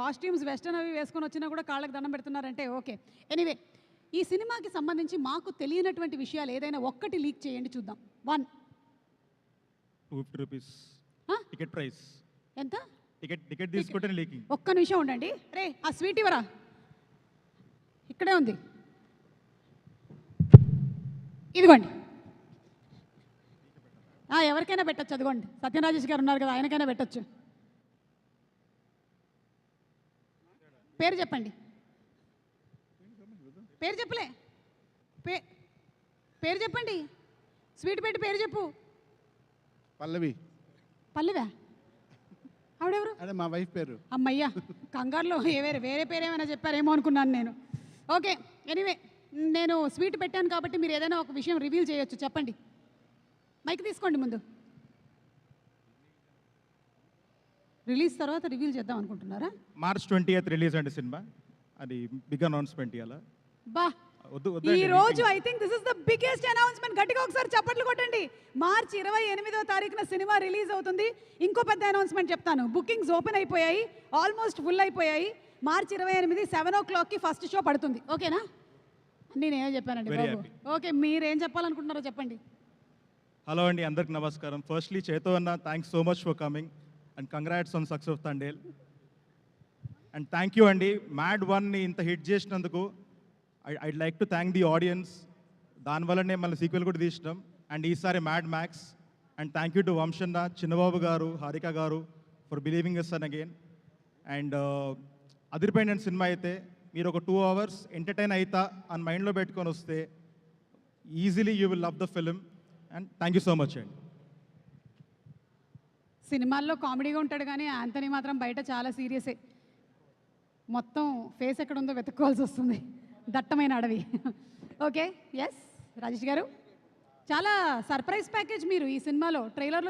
Costumes western అవి వేసుకొని వచ్చినా కూడా కాళ్ళకి దండం పెడుతున్నారంటే ఓకే. ఎనీవే, ఈ సినిమాకి సంబంధించి మాకు తెలియనటువంటి విషయాలు ఏదైనా ఒక్కటి లీక్ చేయండి చూద్దాం. 1. 250 రూపీస్ టికెట్ ప్రైస్. ఎంత? టికెట్ తీసుకుంటే లీకింగ్. ఒక్క నిమిషం ఉండండి. రే, ఆ స్వీట్ ఇవ్వరా, ఇక్కడే ఉంది, ఇదిగోండి. ఎవరికైనా పెట్టచ్చు, అదిగోండి. సత్యరాజేష్ గారు ఉన్నారు కదా, ఆయనకైనా పెట్టచ్చు. పేరు చెప్పండి. పేరు చెప్పలే, పేరు చెప్పండి. స్వీట్ పెట్టి పేరు చెప్పు. పల్లవి. పల్లవా? ఆవిడెవరు? అదే మా వైఫ్ పేరు. అమ్మయ్యా, కంగారులో వేరే పేరు ఏమైనా చెప్పారేమో అనుకున్నాను నేను. ఓకే, ఎనీవే, నేను స్వీట్ పెట్టాను కాబట్టి మీరు ఏదైనా ఒక విషయం రివీల్ చేయొచ్చు, చెప్పండి. మైక్ తీసుకోండి ముందు. రిలీజ్ తర్వాత రివీల్ చేద్దాం అనుకుంటున్నారా? మార్చ్ 20th రిలీజ్ అండి సినిమా. అది బిగ్ అనౌన్స్మెంట్ ఇవాళ. బా, ఈ రోజు I think this is the biggest announcement. గట్టిగా ఒకసారి చప్పట్లు కొట్టండి. మార్చి 28వ తారీఖున సినిమా రిలీజ్ అవుతుంది. ఇంకో పెద్ద అనౌన్స్మెంట్ చెప్తాను. బుకింగ్స్ ఓపెన్ అయిపోయాయి, ఆల్మోస్ట్ ఫుల్ అయిపోయాయి. మార్చి 28 7 o'clockకి ఫస్ట్ షో పడుతుంది. ఓకేనా? నేనేమో చెప్పానండి బాబు. ఓకే, మీరేం చెప్పాలనుకుంటున్నారో చెప్పండి. హలో అండి, అందరికి నమస్కారం. ఫస్ట్లీ చేతో అన్న, thanks so much for coming and congrats on success of Thandel. And thank you అండి, మ్యాడ్ 1ని ఇంత హిట్ చేసినందుకు. I'd like to thank the audience. దానివల్లనే మళ్ళీ సీక్వెల్ కూడా తీసినాం. అండ్ ఈసారి Mad Max. And thank you to వంశన్న, చిన్నబాబు గారు, హారిక గారు for believing us on again. And అదిరిపోయిన సినిమా అయితే మీరు ఒక 2 hours ఎంటర్టైన్ అవుతా అని మైండ్లో పెట్టుకొని వస్తే easily you will love the film. And thank you so much అండి. సినిమాల్లో కామెడీగా ఉంటాడు కానీ యాంథనీ మాత్రం బయట చాలా సీరియసే. మొత్తం ఫేస్ ఎక్కడ ఉందో వెతుక్కోవాల్సి వస్తుంది, దట్టమైన అడవి. ఓకే, ఎస్ రాజేష్ గారు, చాలా సర్ప్రైజ్ ప్యాకేజ్ మీరు ఈ సినిమాలో ట్రైలర్లో